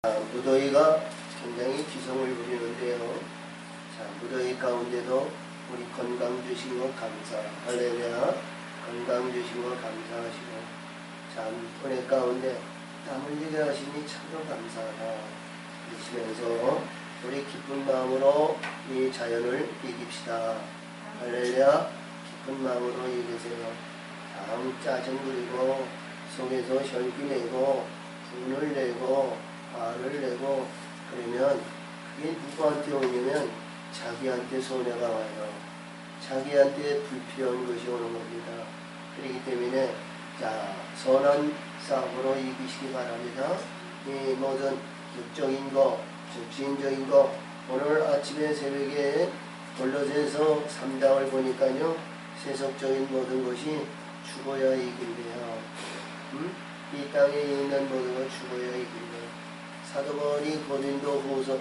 무더위가 굉장히 기성을 부리는데요. 자, 무더위 가운데도 우리 건강 주신 것 감사. 할렐루야. 건강 주신 것 감사하시고, 참 은혜 가운데 땀 흘리게 하시니 참으로 감사하다. 그러시면서 우리 기쁜 마음으로 이 자연을 이깁시다. 할렐루야. 기쁜 마음으로 이기세요. 참 짜증 부리고 속에서 혈기 내고 분을 내고 화를 내고 그러면 그게 누구한테 오냐면 자기한테 손해가 와요. 자기한테 불필요한 것이 오는 겁니다. 그렇기 때문에 자, 선한 싸움으로 이기시기 바랍니다. 이 모든 육적인 거, 정신적인 거, 오늘 아침에 새벽에 골로새서 3장을 보니까요, 세속적인 모든 것이 죽어야 이긴대요. 이 땅에 있는 모든 것 죽어야 이긴대요. 사도 바울이 고린도전서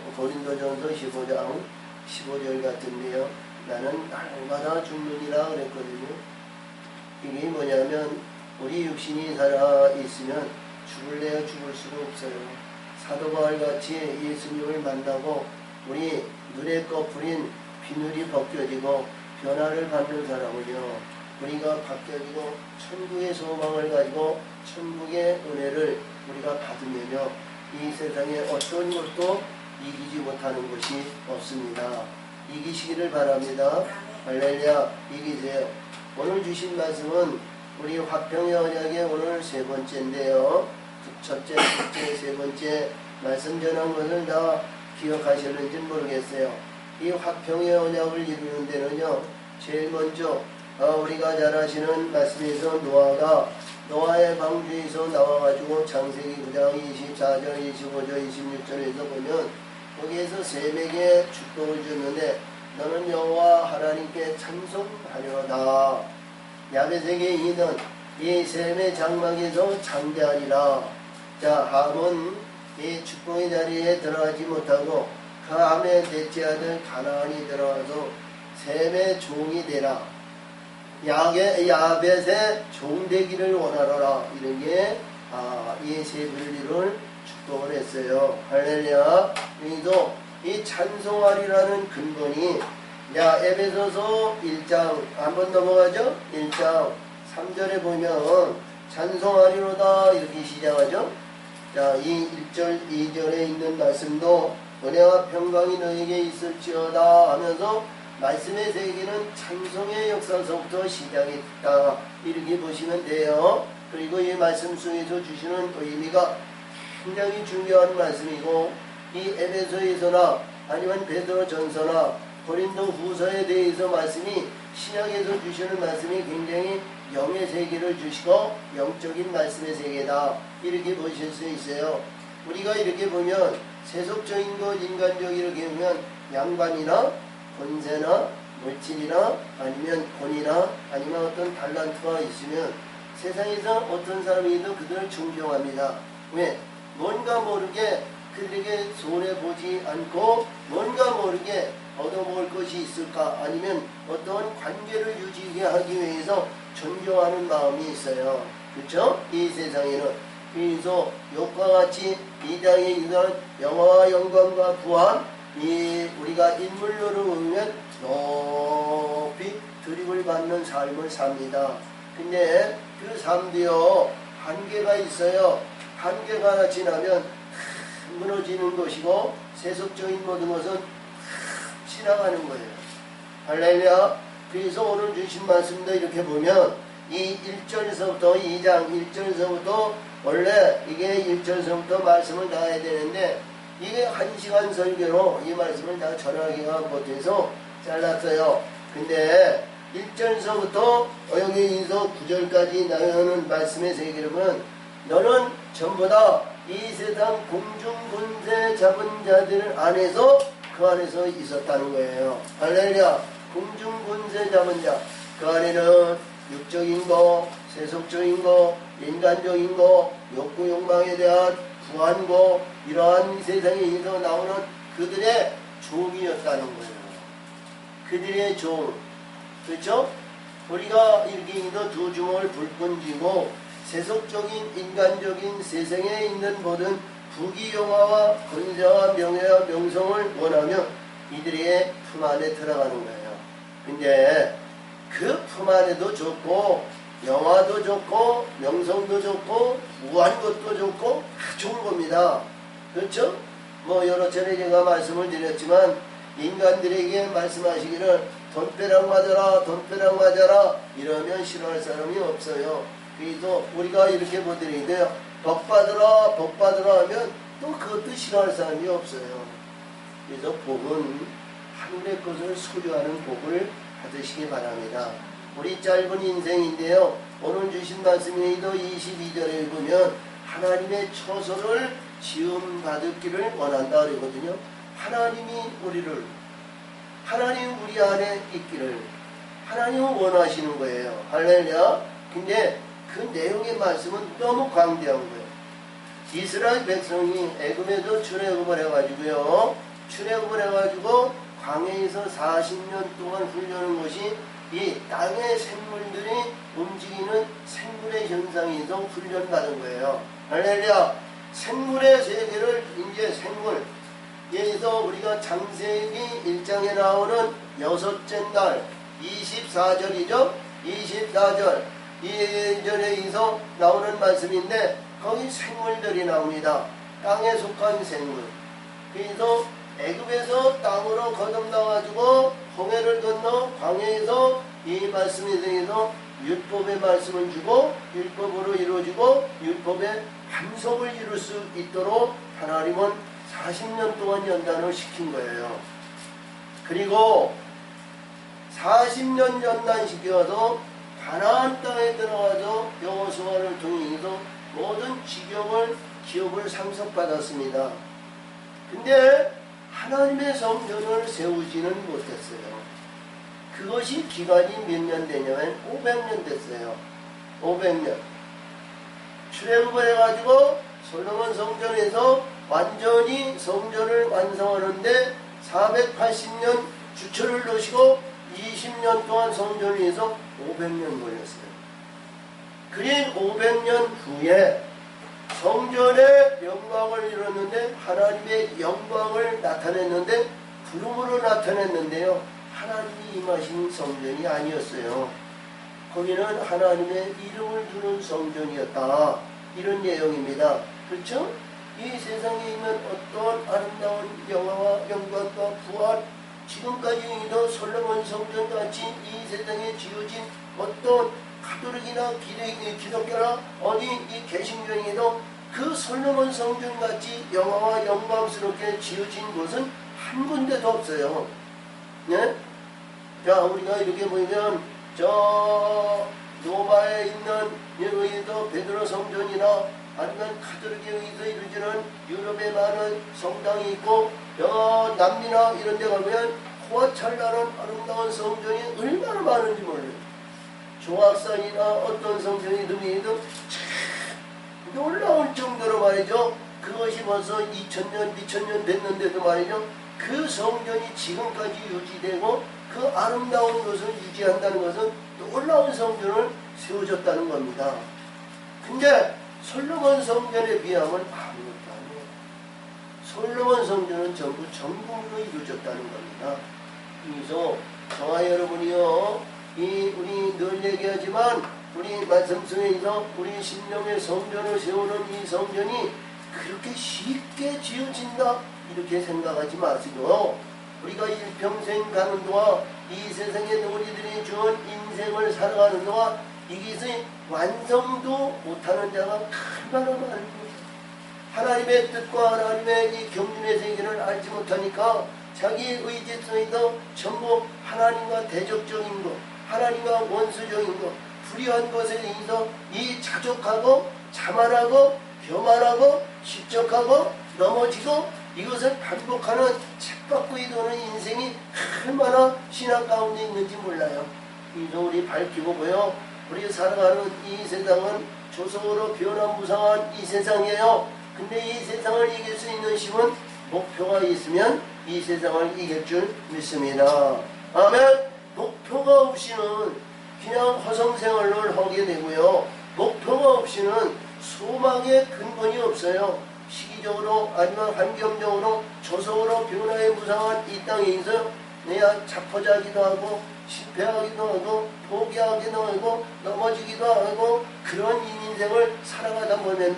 15장 15절 같은데요, 나는 날마다 죽느니라 그랬거든요. 이게 뭐냐면 우리 육신이 살아 있으면 죽을래야 죽을 수가 없어요. 사도 바울같이 예수님을 만나고 우리 눈에 꺼풀인 비늘이 벗겨지고 변화를 받는 사람은요, 우리가 바뀌어지고 천국의 소망을 가지고 천국의 은혜를 우리가 받으면요, 이 세상에 어떤 것도 이기지 못하는 것이 없습니다. 이기시기를 바랍니다. 할렐루야. 이기세요. 오늘 주신 말씀은 우리 화평의 언약의 오늘 세 번째인데요, 첫째, 둘째, 세 번째 말씀 전한 것을 다 기억하셨는지 모르겠어요. 이 화평의 언약을 이루는 데는요, 제일 먼저 우리가 잘 아시는 말씀에서 노아의 방주에서 나와가지고 창세기 9장 24절, 25절, 26절에서 보면 거기에서 셈에게 축복을 줬는데 너는 여호와 하나님께 찬송하려다. 야벳에게 이는 이 셈의 장막에서 창대하리라. 자, 함은 이 축복의 자리에 들어가지 못하고 그 함의 넷째 아들 가나안이 들어가서 셈의 종이 되라. 야벳의 종 되기를 원하노라. 이런 게 이 세 분리를 축복을 했어요. 할렐루야. 그래서 이 찬송하리라는 근본이 에베소서 1장 한번 넘어가죠. 1장 3절에 보면 찬송하리로다 이렇게 시작하죠. 자, 이 1절 2절에 있는 말씀도 은혜와 평강이 너에게 있을지어다 하면서 말씀의 세계는 찬송의 역사서부터 시작했다 이렇게 보시면 돼요. 그리고 이 말씀 속에서 주시는 의미가 굉장히 중요한 말씀이고, 이 에베소에서나 아니면 베드로전서나 고린도 후서에 대해서 말씀이 신약에서 주시는 말씀이 굉장히 영의 세계를 주시고 영적인 말씀의 세계다 이렇게 보실 수 있어요. 우리가 이렇게 보면 세속적인 것, 인간적 이렇게 보면 양반이나 권세나 물질이나 아니면 권이나 아니면 어떤 달란트가 있으면 세상에서 어떤 사람이도 그들을 존경합니다. 왜? 뭔가 모르게 그들에게 손해보지 않고 뭔가 모르게 얻어먹을 것이 있을까, 아니면 어떤 관계를 유지하게 하기 위해서 존경하는 마음이 있어요. 그렇죠? 이 세상에는. 그래서 욕과 같이 이 땅에 있는 영화와 영광과 부한 이 우리가 인물로를 보면 높이 드립을 받는 삶을 삽니다. 근데 그 삶도요, 한계가 있어요. 한계가 지나면 무너지는 것이고 세속적인 모든 것은 지나가는 거예요. 할렐루야. 그래서 오늘 주신 말씀도 이렇게 보면 이 1절에서부터 2장 1절에서부터 원래 이게 1절에서부터 말씀을 다 해야 되는데 이게 1시간 설교로 이 말씀을 다 전하기가 못해서 잘랐어요. 근데 1절에서부터 여기서 9절까지 나오는 말씀의 세계를 보면 너는 전부 다 이 세상 공중군세 잡은 자들 안에서 그 안에서 있었다는 거예요. 할렐루야. 공중군세 잡은 자, 그 안에는 육적인 거, 세속적인 거, 인간적인 거, 욕구 욕망에 대한 부한 거, 이러한 세상에서 나오는 그들의 종이었다는 거예요. 그들의 종. 그렇죠? 우리가 이렇게 두 주먹을 불끈 쥐고 세속적인 인간적인 세상에 있는 모든 부귀영화와 권세와 명예와 명성을 원하면 이들의 품 안에 들어가는 거예요. 근데 그 품 안에도 좋고 영화도 좋고 명성도 좋고 무한 것도 좋고 다 좋은 겁니다. 그렇죠? 뭐 여러 차례 제가 말씀을 드렸지만 인간들에게 말씀하시기를 돈벼락 맞아라 돈벼락 맞아라 이러면 싫어할 사람이 없어요. 그래서 우리가 이렇게 보더니 돼요. 복 받으라 복 받으라 하면 또 그것도 싫어할 사람이 없어요. 그래서 복은 하늘의 것을 소유하는 복을 받으시기 바랍니다. 우리 짧은 인생인데요. 오늘 주신 말씀에도 22절에 보면 하나님의 처소를 지음 받기를 원한다 그러거든요. 하나님이 하나님 우리 안에 있기를 하나님은 원하시는 거예요. 할렐루야. 근데 그 내용의 말씀은 너무 광대한 거예요. 이스라엘 백성이 애굽에도 출애굽을 해가지고요. 출애굽을 해가지고 광야에서 40년 동안 훈련한 것이 이 땅의 생물들이 움직이는 생물의 현상에서 훈련받은 거예요. 할렐루야. 생물의 세계를 이제 생물 여기서 우리가 창세기 1장에 나오는 여섯째 날 24절이죠. 24절 이 절에서 나오는 말씀인데 거기 생물들이 나옵니다. 땅에 속한 생물. 그래서 애굽에서 땅으로 거듭나가지고 홍해를 건너 광야에서 이 말씀에 대해서 율법의 말씀을 주고 율법으로 이루어지고 율법의 함속을 이룰 수 있도록 하나님은 40년 동안 연단을 시킨 거예요. 그리고 40년 연단시켜서 가나안 땅에 들어가서 여호수아를 통해서 모든 기업을 상속받았습니다. 근데 하나님의 성전을 세우지는 못했어요. 그것이 기간이 몇 년 되냐면 500년 됐어요. 500년. 출애굽을 해가지고 솔로몬 성전에서 완전히 성전을 완성하는데 480년 주철을 놓으시고 20년 동안 성전을 위해서 500년 걸렸어요. 그린 500년 후에 성전의 영광을 이뤘는데 하나님의 영광을 나타냈는데 구름으로 나타냈는데요. 하나님이 임하신 성전이 아니었어요. 거기는 하나님의 이름을 두는 성전이었다. 이런 내용입니다. 그렇죠? 이 세상에 있는 어떤 아름다운 영화와 영광과 부활 지금까지도 솔로몬 성전같이 이 세상에 지어진 어떤 가톨릭이나 기독교나 어디 이 개신교에도 그 솔로몬 성전같이 영화와 영광스럽게 지어진 곳은 한 군데도 없어요. 네? 자, 우리가 이렇게 보면 저 로마에 있는 여기도 베드로 성전이나 아니면 가톨릭에 의해서 이루어지는 유럽에 많은 성당이 있고 남미나 이런 데 가면 호화찬란한 아름다운 성전이 얼마나 많은지 몰라요. 조악산이나 어떤 성전이 등에도 참 놀라울 정도로 말이죠. 그것이 벌써 2000년 됐는데도 말이죠. 그 성전이 지금까지 유지되고 그 아름다운 것을 유지한다는 것은 놀라운 성전을 세워줬다는 겁니다. 근데 솔로몬 성전에 비하면 아무것도 아니에요. 솔로몬 성전은 전부 정금으로 이루어졌다는 겁니다. 그래서 저와 여러분이요, 우리 늘 얘기하지만 우리 말씀 속에서 우리 신령의 성전을 세우는 이 성전이 그렇게 쉽게 지어진다 이렇게 생각하지 마시고 우리가 일평생 가는 동안 이 세상에 우리들이 주은 인생을 살아가는 동안 이것이 완성도 못하는 자가 얼마나 많은 거예요. 하나님의 뜻과 하나님의 이 경륜의 세계를 알지 못하니까 자기의 의지 속에서 전부 하나님과 대적적인 것, 하나님과 원수적인 것, 불의한 것에 의해서 이 자족하고 자만하고 교만하고 십적하고 넘어지고 이것을 반복하는 책받고 도는 인생이 얼마나 신앙 가운데 있는지 몰라요. 그래서 우리 밝히고 보여 우리 살아가는 이 세상은 조성으로 변화무쌍한 이 세상이에요. 근데 이 세상을 이길 수 있는 힘은 목표가 있으면 이 세상을 이길 줄 믿습니다. 아멘. 목표가 없이는 그냥 허송생활을 하게 되고요. 목표가 없이는 소망의 근본이 없어요. 시기적 자연적으로 아니면 환경적으로 조성으로 변화에 무상한 이 땅에서 내가 자포자기도 하고 실패하기도 하고 포기하기도 하고 넘어지기도 하고 그런 인생을 살아가다 보면요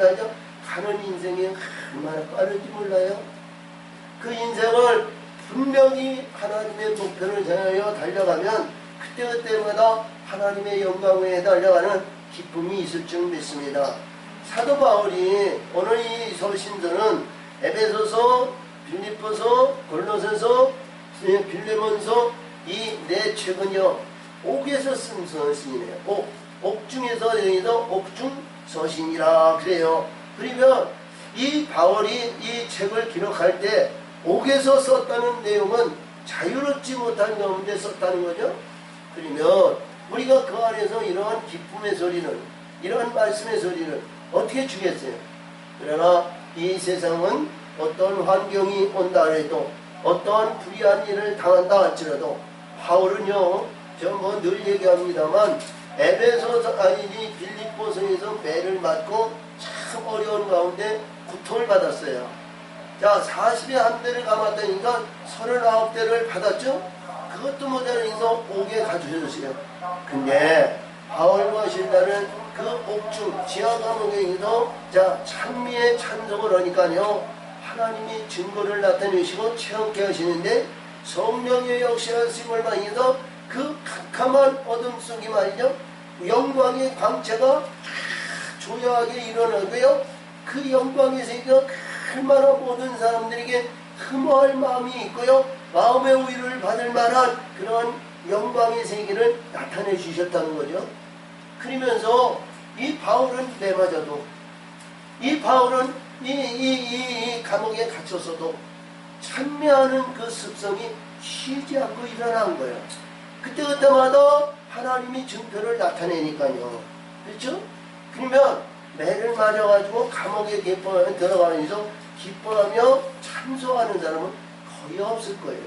가는 인생이 얼마나 빠른지 몰라요. 그 인생을 분명히 하나님의 목표를 향하여 달려가면 그때그때마다 하나님의 영광에 달려가는 기쁨이 있을 줄 믿습니다. 사도 바울이 오늘 이 서신서는 에베소서, 빌립보서, 골로새서, 빌레몬서 이 네 책은요 옥에서 쓴 서신이네요. 옥 중에서 여기서 옥중 서신이라 그래요. 그러면 이 바울이 이 책을 기록할 때 옥에서 썼다는 내용은 자유롭지 못한 가운데 썼다는 거죠. 그러면 우리가 그 안에서 이러한 기쁨의 소리는 이러한 말씀의 소리를 어떻게 주겠어요? 그러나 이 세상은 어떤 환경이 온다 해도 어떠한 불의한 일을 당한다 할지라도 바울은요 저 뭐 늘 얘기합니다만 에베소서 아니니 빌립보서에서 매를 맞고 참 어려운 가운데 고통을 받았어요. 자 40에 한 대를 감았다니까 39대를 받았죠. 그것도 모자라서 옥에 가두셨어요. 근데 바울과 실라는 그 옥중 지하 감옥에서 자 찬미의 찬송을 하니까요 하나님이 증거를 나타내시고 체험케 하시는데 성령의 역사하심을 말해서 그 캄캄한 어둠 속이 말이죠 영광의 광채가 조용하게 일어나고요 그 영광의 세계가 얼마나 모든 사람들에게 흠모할 마음이 있고요 마음의 우위를 받을 만한 그런 영광의 세계를 나타내 주셨다는 거죠. 그러면서 이 바울은 매맞아도 이 바울은 이 감옥에 갇혔어도 찬미하는 그 습성이 쉬지 않고 일어난 거예요. 그때마다 하나님이 증표를 나타내니까요. 그렇죠? 그러면 매를 맞아가지고 감옥에 들어가면서 기뻐하며 찬송하는 사람은 거의 없을 거예요.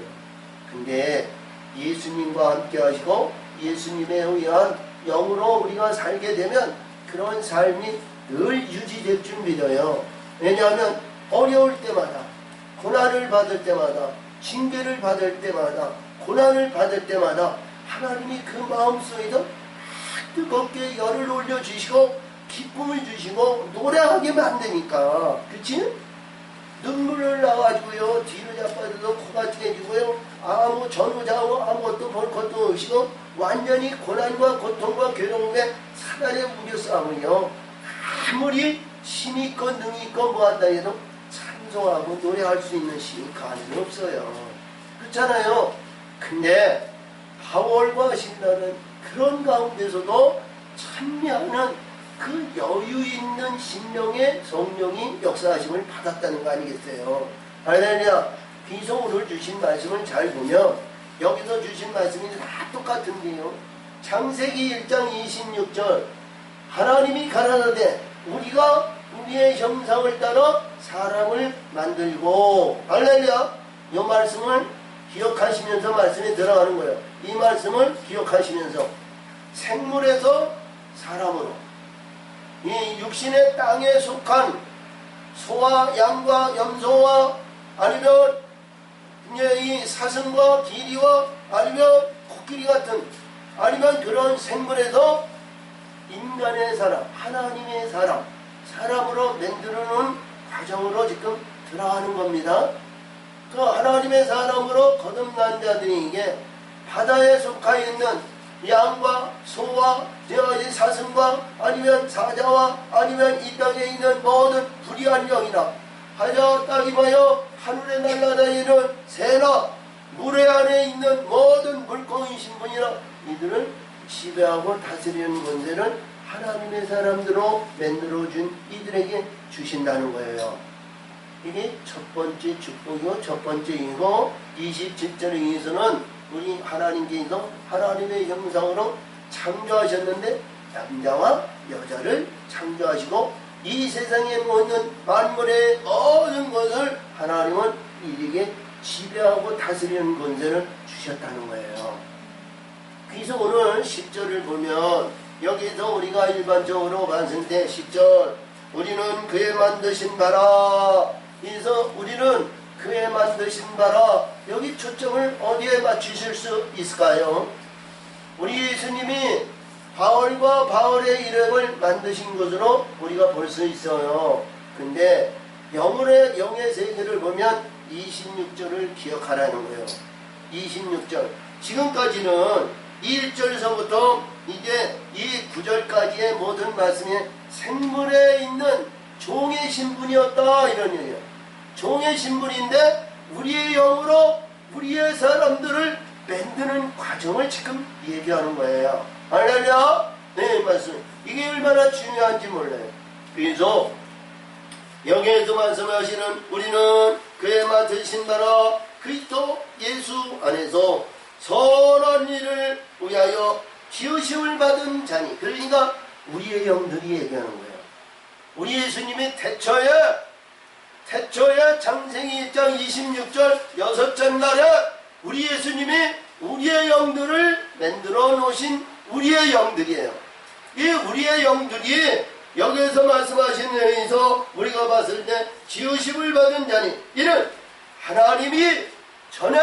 근데 예수님과 함께 하시고 예수님에 의한 영으로 우리가 살게 되면 그런 삶이 늘 유지될 줄 믿어요. 왜냐하면 어려울 때마다 고난을 받을 때마다 징계를 받을 때마다 고난을 받을 때마다 하나님이 그 마음속에서 뜨겁게 열을 올려주시고 기쁨을 주시고 노래하게 만드니까 그치? 눈물을 나가지고요 뒤로 자빠져서 코가 튀겨지고요 아무 전후좌우 아무것도 볼 것도 없이고 완전히 고난과 고통과 괴로움에 사단의 우려 싸움을요 아무리 힘이 있고 능이 있고 뭐한다 해도 찬송하고 노래할 수 있는 힘이 가능이 없어요. 그렇잖아요. 근데 바울과 신라는 그런 가운데서도 찬미하는 그 여유 있는 심령의 성령이 역사하심을 받았다는 거 아니겠어요? 할렐루야. 비서 오늘 주신 말씀을 잘 보면 여기서 주신 말씀이 다 똑같은데요. 창세기 1장 26절 하나님이 가라사대 우리가 우리의 형상을 따라 사람을 만들고 할렐루야. 이 말씀을 기억하시면서 말씀에 들어가는 거예요. 이 말씀을 기억하시면서 생물에서 사람으로 이 육신의 땅에 속한 소와 양과 염소와 아니면 이 사슴과 기리와 아니면 코끼리 같은 아니면 그런 생물에서 인간의 사람, 하나님의 사람, 사람으로 만들어놓은 과정으로 지금 들어가는 겁니다. 그 하나님의 사람으로 거듭난 자들에게 바다에 속하 있는 양과 소와 사슴과 아니면 사자와 아니면 이 땅에 있는 모든 불의한 영이나 하여 땅이마여 하늘에 날아다니는 새나 물에 안에 있는 모든 물고기 신분이나 이들을 지배하고 다스리는 권세를 하나님의 사람들로 만들어준 이들에게 주신다는 거예요. 이게 첫 번째 축복이고 첫 번째이고 27절에 의해서는 우리 하나님께서 하나님의 형상으로 창조하셨는데 남자와 여자를 창조하시고 이 세상에 모든 만물의 모든 것을 하나님은 이에게 지배하고 다스리는 권세를 주셨다는 거예요. 그래서 오늘 10절을 보면 여기서 우리가 일반적으로 봤을 때 10절 우리는 그의 만드신 바라 그래서 우리는 그의 만드신 바라, 여기 초점을 어디에 맞추실 수 있을까요? 우리 예수님이 바울과 바울의 일행을 만드신 것으로 우리가 볼 수 있어요. 근데 영의 세계를 보면 26절을 기억하라는 거예요. 26절. 지금까지는 1절서부터 이제 이 9절까지의 모든 말씀이 생물에 있는 종의 신분이었다, 이런 얘기예요. 종의 신분인데 우리의 영으로 우리의 사람들을 만드는 과정을 지금 얘기하는 거예요. 할렐루야. 네, 말씀. 이게 얼마나 중요한지 몰라요. 그래서 여기에서 말씀하시는 우리는 그의 맡으신 바라 그리스도 예수 안에서 선한 일을 위하여 지으심을 받은 자니, 그러니까 우리의 영들이 얘기하는 거예요. 우리 예수님이 태초에 창세기 1장 26절 6절 날에 우리 예수님이 우리의 영들을 만들어 놓으신 우리의 영들이에요. 이 우리의 영들이 여기에서 말씀하신 내에서 우리가 봤을 때 지으심을 받은 자니, 이는 하나님이 전에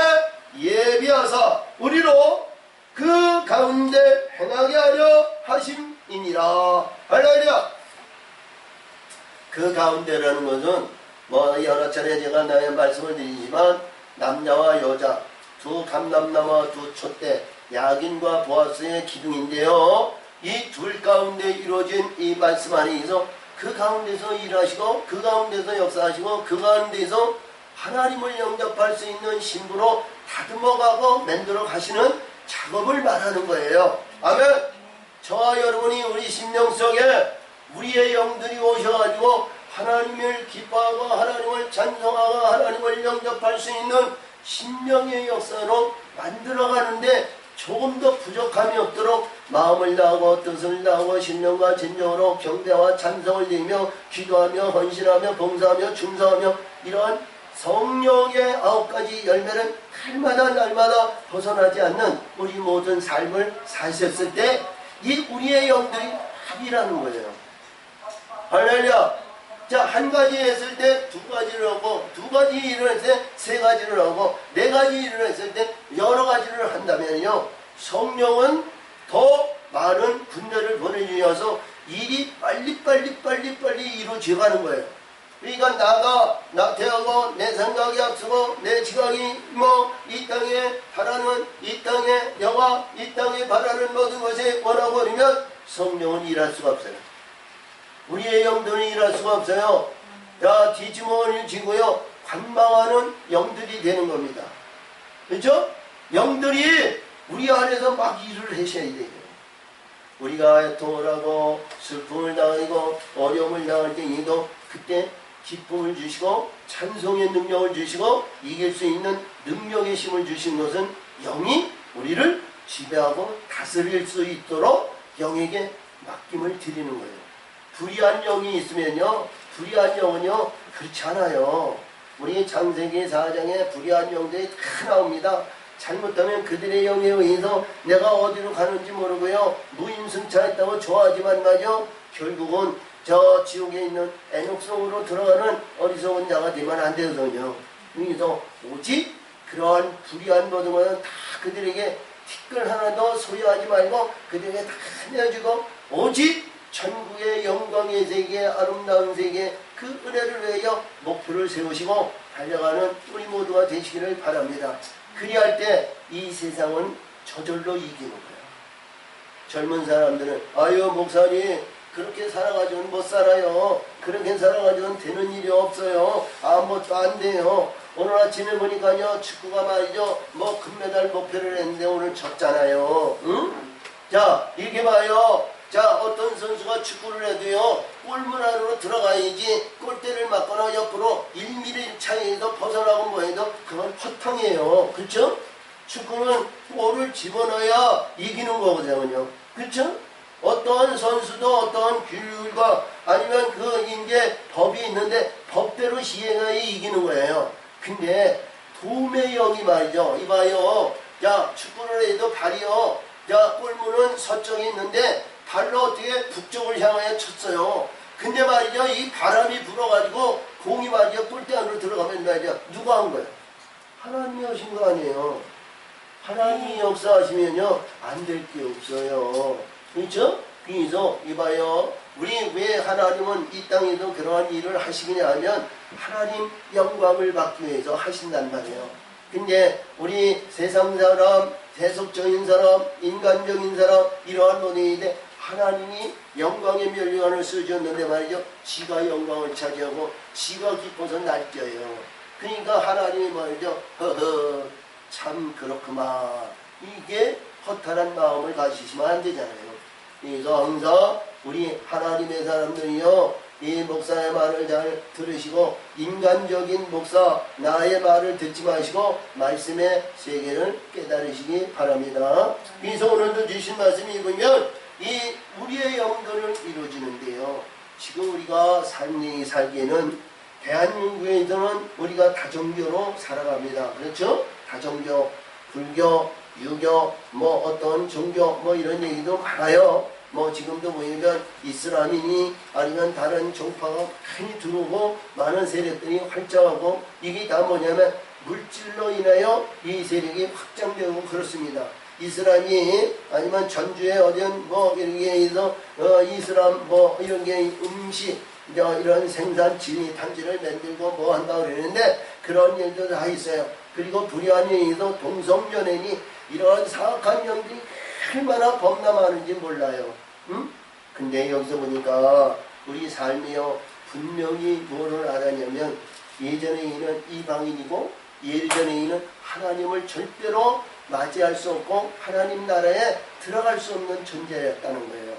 예비하사 우리로 그 가운데 행하게 하려 하심이니라. 할렐루야. 그 가운데라는 것은 여러 차례 제가 나의 말씀을 드리지만 남자와 여자, 두 감남나와 두 촛대, 야긴과 보아스의 기둥인데요. 이 둘 가운데 이루어진 이 말씀 안에서 그 가운데서 일하시고 그 가운데서 역사하시고 그 가운데서 하나님을 영접할 수 있는 신부로 다듬어가고 만들어 가시는 작업을 말하는 거예요. 아멘. 저와 여러분이 우리 심령 속에 우리의 영들이 오셔가지고 하나님을 기뻐하고 하나님을 찬송하고 하나님을 영접할 수 있는 심령의 역사로 만들어가는데 조금 더 부족함이 없도록 마음을 다하고 뜻을 다하고 신령과 진정으로 경배와 찬송을 드리며 기도하며 헌신하며 봉사하며 충성하며 이러한 성령의 9가지 열매는 날마다 벗어나지 않는 우리 모든 삶을 사셨을 때 이 우리의 영들이 합이라는 거예요. 할렐루야. 자, 한 가지 했을 때 두 가지를 하고, 두 가지 일을 했을 때 세 가지를 하고, 네 가지 일을 했을 때 여러 가지를 한다면요, 성령은 더 많은 군대를 보내주셔서 일이 빨리 이루어져 가는 거예요. 그러니까 나태하고 내 생각이 앞서고 내 지각이 이 땅에 바라는, 이 땅에 영화, 이 땅에 바라는 모든 것에 원하버리면 성령은 일할 수가 없어요. 우리의 영들은 일할 수가 없어요. 자, 뒷주머니를 쥐고요, 관망하는 영들이 되는 겁니다. 그렇죠? 영들이 우리 안에서 막 일을 하셔야 돼요. 우리가 애통을 하고 슬픔을 당하고 어려움을 당할 때에도 그때 기쁨을 주시고 찬송의 능력을 주시고 이길 수 있는 능력의 힘을 주신 것은 영이 우리를 지배하고 다스릴 수 있도록 영에게 맡김을 드리는 거예요. 불의한 영이 있으면요, 불의한 영은요 그렇지 않아요. 우리 창세기 4장에 불의한 영들이 다 나옵니다. 잘못하면 그들의 영에 의해서 내가 어디로 가는지 모르고요, 무임승차했다고 좋아하지만 말이요, 결국은 저 지옥에 있는 애녹성으로 들어가는 어리석은 자가 되면 안 되거든요. 그래서 오직 그러한 불의한 모든 것은 다 그들에게 티끌 하나도 소유하지 말고 그들에게 다 내어주고 오직 천국의 영광의 세계, 아름다운 세계, 그 은혜를 위하여 목표를 세우시고 달려가는 우리 모두가 되시기를 바랍니다. 그리할 때 이 세상은 저절로 이기는 거예요. 젊은 사람들은 아유 목사님 그렇게 살아가지고는 못 살아요. 그렇게 살아가지고는 되는 일이 없어요. 아무것도 안 돼요. 오늘 아침에 보니까요, 축구가 말이죠, 금메달 목표를 했는데 오늘 졌잖아요. 응? 자, 이렇게 봐요. 자, 어떤 선수가 축구를 해도요, 골문 안으로 들어가야지 골대를 맞거나 옆으로 1mm 차이에도 벗어나고 뭐해도 그건 허탕이에요. 그렇죠? 축구는 골을 집어넣어야 이기는 거거든요. 그렇죠? 어떠한 선수도 어떠한 규율과 아니면 그 이제 법이 있는데 법대로 시행하여 이기는 거예요. 근데 도움의 영이 말이죠. 이봐요. 자, 축구를 해도 발이요. 자, 골문은 서쪽에 있는데 발로 어떻게 북쪽을 향하여 쳤어요. 근데 말이죠, 이 바람이 불어가지고 공이 말이죠, 뿔대 안으로 들어가면 말이죠, 누가 한 거야? 하나님이 하신 거 아니에요. 하나님이 역사하시면요, 안 될 게 없어요. 그렇죠? 그래서 이봐요, 우리 왜 하나님은 이 땅에도 그러한 일을 하시느냐 하면 하나님 영광을 받기 위해서 하신단 말이에요. 근데 우리 세상 사람, 세속적인 사람, 인간적인 사람, 이러한 논의인데 하나님이 영광의 멸류관을 쓰셨는데 말이죠, 지가 영광을 차지하고 지가 기뻐서 날뛰어요. 그러니까 하나님이 말이죠, 허허 참 그렇구만, 이게 허탈한 마음을 가지시면 안 되잖아요. 그래서 항상 우리 하나님의 사람들이요, 이 목사의 말을 잘 들으시고 인간적인 목사 나의 말을 듣지 마시고 말씀의 세계를 깨달으시기 바랍니다. 그래서 오늘도 주신 말씀이 보면 이 우리의 영혼을 이루어지는데요, 지금 우리가 살기에는 대한민국에서는 우리가 다종교로 살아갑니다. 그렇죠? 다종교, 불교, 유교, 뭐 어떤 종교, 뭐 이런 얘기도 많아요. 뭐 지금도 보면 이슬람이니 아니면 다른 종파가 많이 들어오고 많은 세력들이 활성하고, 이게 다 뭐냐면 물질로 인하여 이 세력이 확장되고 그렇습니다. 이슬람이 아니면 전주에 어떤 뭐 이런 게 있어, 이슬람 뭐 이런 게 음식 이런 생산 단지를 만들고 뭐 한다고 그러는데 그런 일도 다 있어요. 그리고 불의한에서 동성연애니 이런 사악한 영들이 얼마나 범람하는지 몰라요. 응? 근데 여기서 보니까 우리 삶이요, 분명히 뭐를 알았냐면 예전에 이는 이방인이고 예전에 이는 하나님을 절대로 맞이할 수 없고 하나님 나라에 들어갈 수 없는 존재였다는 거예요.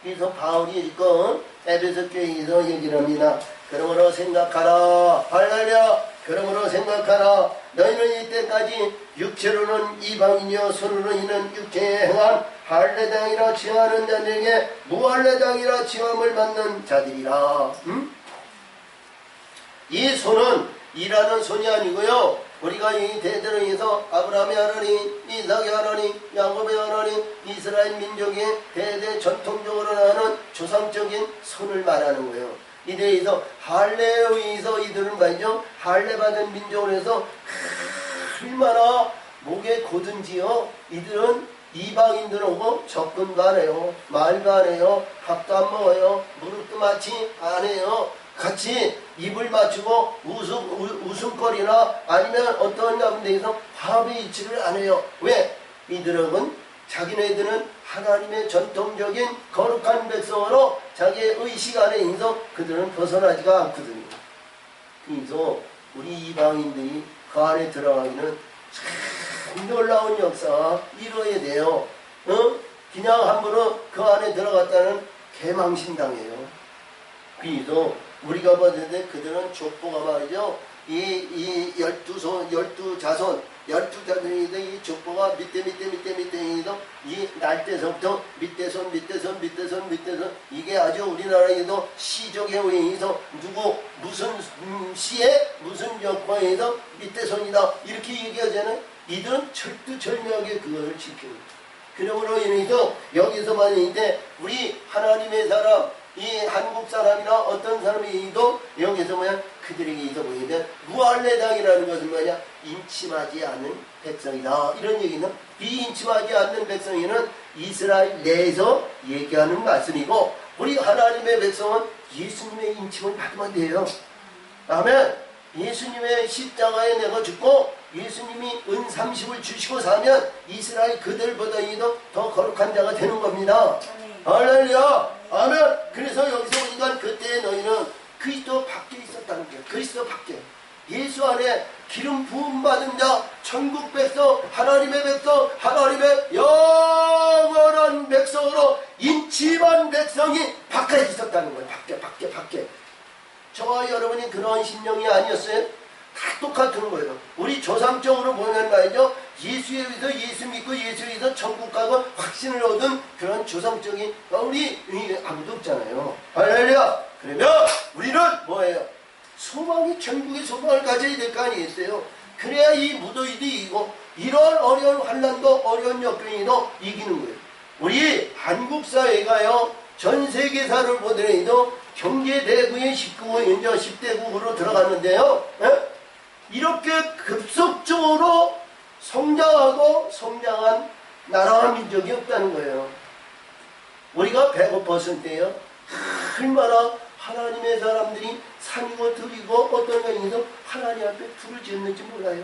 그래서 바울이 지금 에베소 교회에서 얘기를 합니다. 그러므로 생각하라. 할렐루야. 그러므로 생각하라. 너희는 이때까지 육체로는 이방인이요 손으로 이는 육체에 행한 할례당이라 취하는 자들에게 무할례당이라 취함을 받는 자들이라. 이 손은 일하는 손이 아니고요, 우리가 이 대대로에서 아브라함의 하나님, 이삭의 하나님, 야곱의 하나님, 이스라엘 민족의 대대 전통적으로 나오는 조상적인 손을 말하는 거예요. 이대에서 할례에 의해서 이들은 말이죠, 할례 받은 민족을 해서 얼마나 목에 고든지요, 이들은 이방인들하고 접근도 안 해요. 말도 안 해요. 밥도 안 먹어요. 무릎도 맞지 안 해요. 같이 입을 맞추고 웃음거리나 아니면 어떤 남대에서 화합의 이치를 안 해요. 왜? 이들은 자기네들은 하나님의 전통적인 거룩한 백성으로 자기의 의식 안에 있어 그들은 벗어나지가 않거든요. 그래서 우리 이방인들이 그 안에 들어가기는 참 놀라운 역사 이뤄야 돼요. 그냥 함부로 그 안에 들어갔다는 개망신당해요. 그래서 우리가 봤을 때 그들은 족보가 말이죠, 이 12자손 이 족보가 밑에 이 날때서부터 밑대손 이게 아주 우리나라에도 시족에 의해서 누구 무슨 시에 무슨 역과에서 밑대손이다 이렇게 얘기하잖아요. 이들은 철두철미하게 그거를 지키는 거예요. 그러므로 인해서 여기서 말인데 우리 하나님의 사람, 이 한국 사람이나 어떤 사람이도 여기서 뭐야, 그들에게 있어 보이면 무할례당이라는 것은 뭐냐, 인침하지 않는 백성이다 이런 얘기는, 비인침하지 않는 백성에는 이스라엘 내에서 얘기하는 말씀이고, 우리 하나님의 백성은 예수님의 인침을 받으면 돼요. 아멘. 예수님의 십자가에 내가 죽고 예수님이 은 30을 주시고 사면 이스라엘 그들보다 더 거룩한 자가 되는 겁니다. 할렐루야. 아멘. 그래서 여기서 보니까 그때 너희는 그리스도 밖에 있었다는 거예요. 그리스도 밖에. 예수 안에 기름 부음 받은 자, 천국 백성, 하나님의 백성, 하나님의 영원한 백성으로 인침한 백성이 밖에 있었다는 거예요. 밖에. 저와 여러분이 그런 심령이 아니었어요? 다 똑같은 거예요. 우리 조상적으로 보면 말이죠, 예수에 의해서 예수 믿고 예수에 의해서 천국 가고 확신을 얻은 그런 조상적인 우리 아무도 없잖아요. 할렐루야. 그러면 우리는 뭐예요? 소망이, 천국의 소망을 가져야 될 거 아니겠어요? 그래야 이 무더위도 이기고 이런 어려운 환난도 어려운 역경이도 이기는 거예요. 우리 한국 사회가요, 전 세계사를 보더라도 경제대국의 10대국으로 들어갔는데요. 예? 이렇게 급속적으로 성장하고 성장한 나라와 민족이 없다는 거예요. 우리가 배고팠을 때요, 얼마나 하나님의 사람들이 산이고 들이고 어떤 경우에도 하나님 앞에 불을 지었는지 몰라요.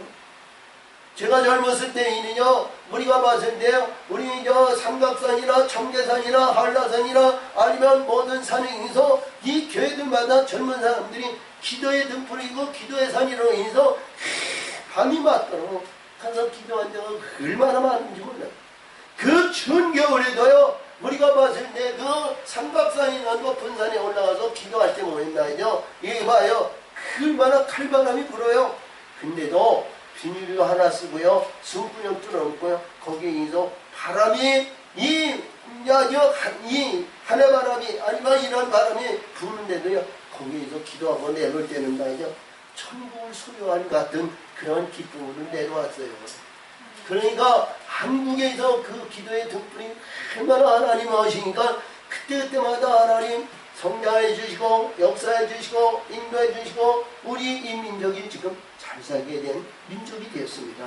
제가 젊었을 때에는요, 우리가 봤을 때요, 우리 삼각산이나 청계산이나 한라산이나 아니면 모든 산에서 이 교회들마다 젊은 사람들이 기도의 등불이고 기도의 산이로 인해서 밤이 맞도록 가서 기도한 적가 얼마나 많은지 몰라요. 그 추운 겨울에도요, 우리가 봤을 때 그 삼각산이나 높은 산에 올라가서 기도할 때 뭐였나요? 이게 봐요. 얼마나 칼바람이 불어요. 근데도 비닐도 하나 쓰고요, 숨구녕 뚫어놓고요, 거기에서 바람이 이 하늘바람이 아니면 이런 바람이 부는데도요, 거기에서 기도하고 내려올 때는 말이죠, 천국을 소유한 같은 그런 기쁨으로 내려왔어요. 그러니까 한국에서 그 기도의 등불이 얼마나 하나님 하시니까 그때마다 하나님 성장해 주시고 역사해 주시고 인도해 주시고 우리 이 민족이 지금 잘 살게 된 민족이 되었습니다.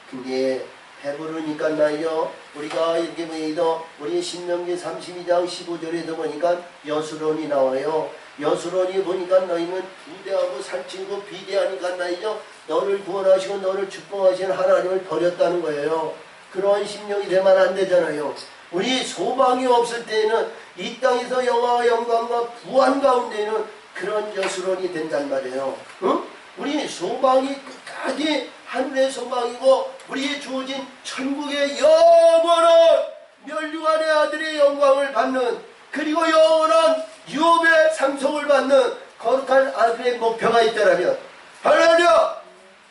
근데 배부르니까 말이요, 우리가 이렇게 보니까 우리 신명기 32장 15절에도 보니까 여수론이 나와요. 여수론이 보니까 너희는 부대하고 살찌고 비대하니까 말이죠, 너를 구원하시고 너를 축복하신 하나님을 버렸다는 거예요. 그런 심령이 되면 안 되잖아요. 우리 소망이 없을 때에는 이 땅에서 영화와 영광과 부한 가운데는 그런 여수론이 된단 말이에요. 응? 우리 소망이 끝까지 하늘의 소망이고 우리의 주어진 천국의 영원한 멸류관의 아들의 영광을 받는, 그리고 영원한 유업의 상속을 받는 거룩한 아들의 목표가 있다라면, 할렐루야!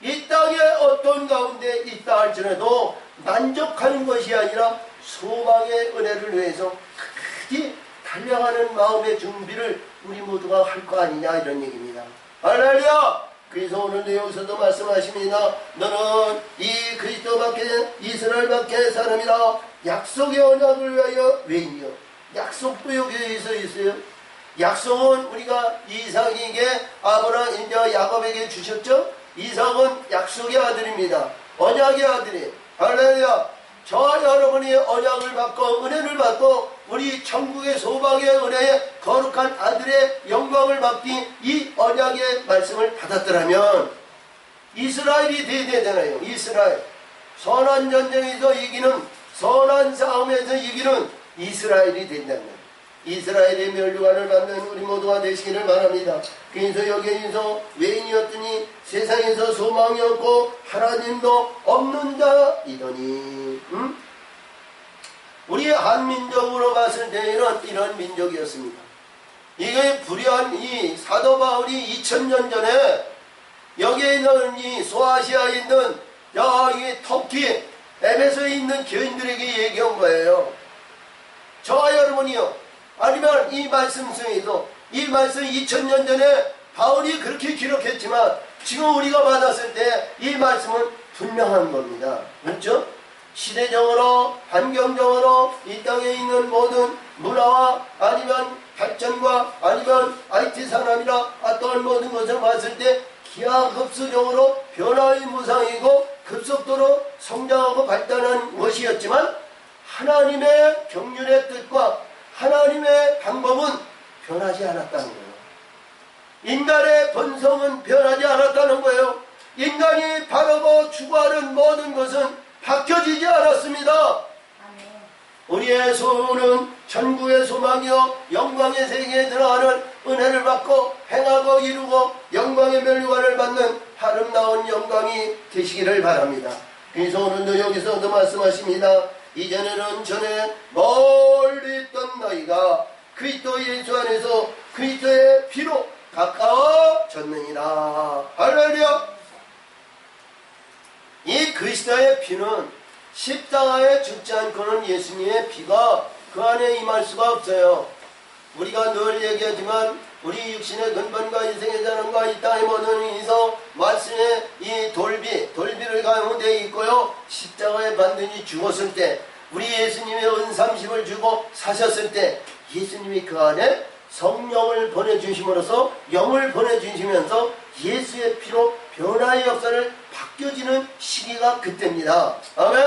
이 땅에 어떤 가운데 있다 할지라도 만족하는 것이 아니라 소망의 은혜를 위해서 끝까지 달려가는 마음의 준비를 우리 모두가 할 거 아니냐, 이런 얘기입니다. 할렐루야! 그래서 오늘도 여기서도 말씀하십니다. 너는 이 그리스도밖에 이스라엘밖에 사람이라. 약속의 언약을 위하여 외인이요. 약속도 여기에서 있어요. 약속은 우리가 이삭에게 아브라함, 야곱에게 주셨죠. 이삭은 약속의 아들입니다. 언약의 아들이에요. 할렐루야! 저와 여러분이 언약을 받고 은혜를 받고 우리 천국의 소망의 은혜에 거룩한 아들의 영광을 받기, 이 언약의 말씀을 받았더라면 이스라엘이 돼야 되잖아요. 이스라엘. 선한 전쟁에서 이기는, 선한 싸움에서 이기는 이스라엘이 된다면 이스라엘의 멸류관을 받는 우리 모두가 되시기를 바랍니다. 그래서 여기에서 외인이었더니 세상에서 소망이 없고 하나님도 없는 자이더니, 우리 한민족으로 봤을 때는 이런 민족이었습니다. 이게 불의한 이 사도 바울이 2000년 전에 여기에 있는 이 소아시아에 있는 이 터키 에베소에 있는 교인들에게 얘기한 거예요. 저와 여러분이요, 아니면 이 말씀 중에도 이 말씀 2000년 전에 바울이 그렇게 기록했지만 지금 우리가 받았을 때 이 말씀은 분명한 겁니다. 그렇죠? 시대적으로 환경적으로 이 땅에 있는 모든 문화와 아니면 발전과 아니면 IT 산업이나 어떤 모든 것을 봤을 때 기하급수적으로 변화의 무상이고 급속도로 성장하고 발달한 것이었지만 하나님의 경륜의 뜻과 하나님의 방법은 변하지 않았다는 거예요. 인간의 본성은 변하지 않았다는 거예요. 인간이 바라고 추구하는 모든 것은 바뀌어지지 않았습니다. 우리의 소원은 천국의 소망이요 영광의 세계에 들어가는 은혜를 받고 행하고 이루고 영광의 멸류관을 받는 아름다운 영광이 되시기를 바랍니다. 그래서 오늘도 여기서도 말씀하십니다. 이전에는 전에 멀리 있던 너희가 그리스도 예수 안에서 그리스도의 피로 가까워졌느니라. 할렐루야! 이 그리스도의 피는 십자가에 죽지 않고는 예수님의 피가 그 안에 임할 수가 없어요. 우리가 늘 얘기하지만 우리 육신의 근본과 인생의 자랑과 이 땅의 모든 일에서 말씀의 이 돌비를 가운데 있고요. 십자가에 반드시 죽었을 때 우리 예수님의 은삼십을 주고 사셨을 때 예수님이 그 안에 성령을 보내주심으로써 영을 보내주시면서 예수의 피로 변화의 역사를 바뀌어지는 시기가 그때입니다. 아멘.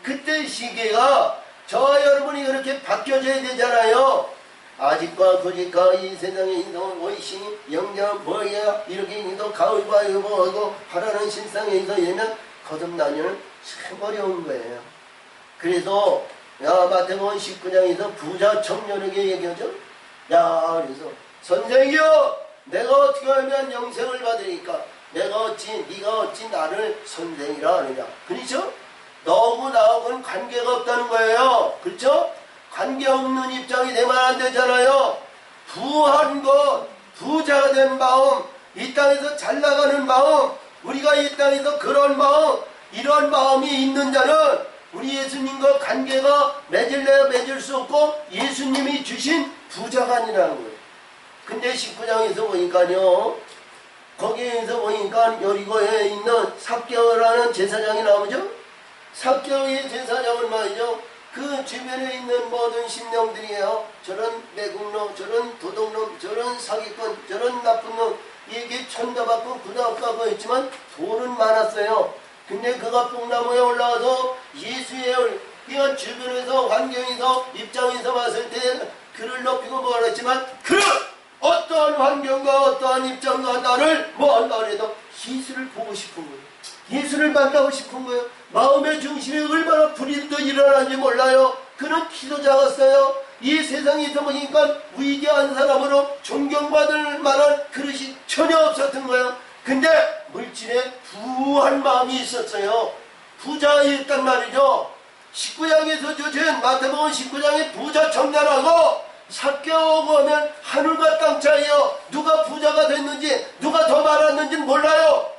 그때 시기가 저와 여러분이 그렇게 바뀌어져야 되잖아요. 아직과 거짓과 이 세상에 있는 원시 영장 뭐야 이렇게 있는 가위바위보 하고 하라는 실상에 있어 이러면 거듭나기는 참 어려운 거예요. 그래서 마태복음 19장에서 부자 청년에게 얘기하죠. 그래서 선생이여, 내가 어떻게 하면 영생을 받으니까 네가 어찌 나를 선생이라 하느냐. 그렇죠? 너하고 나하고는 관계가 없다는 거예요. 그렇죠? 관계없는 입장이 되면 안 되잖아요. 부한 것, 부자가 된 마음, 이 땅에서 잘 나가는 마음, 우리가 이 땅에서 그런 마음, 이런 마음이 있는 자는 우리 예수님과 관계가 맺을래야 맺을 수 없고 예수님이 주신 부자가 아니라는 거예요. 근데 19장에서 보니까요, 거기에서 보니까 여리고에 있는 삭개오라는 제사장이 나오죠. 삭개오의 제사장은 말이죠, 그 주변에 있는 모든 신령들이에요. 저런 매국놈, 저런 도둑놈, 저런 사기꾼, 저런 나쁜 놈, 이게 천다받고 구다받고 있지만 돈은 많았어요. 근데 그가 뽕나무에 올라와서 예수의 이런 주변에서 환경에서 입장에서 봤을 때 그를 높이고 뭐라 했지만 그는 어떠한 환경과 어떠한 입장과 나를 뭐한다 해도 예수를 보고 싶은 거예요. 예수를 만나고 싶은 거예요. 마음의 중심에 얼마나 불이 더 일어나는지 몰라요. 그는 키도 작았어요. 이 세상에서 보니까 위대한 사람으로 존경받을 만한 그릇이 전혀 없었던 거예요. 근데 물질에 부한 마음이 있었어요. 부자였단 말이죠. 19장에서 주신 마태복음 19장의 부자 청년하고 삭개오고 하면 하늘과 땅 차이요. 누가 부자가 됐는지 누가 더 많았는지 몰라요.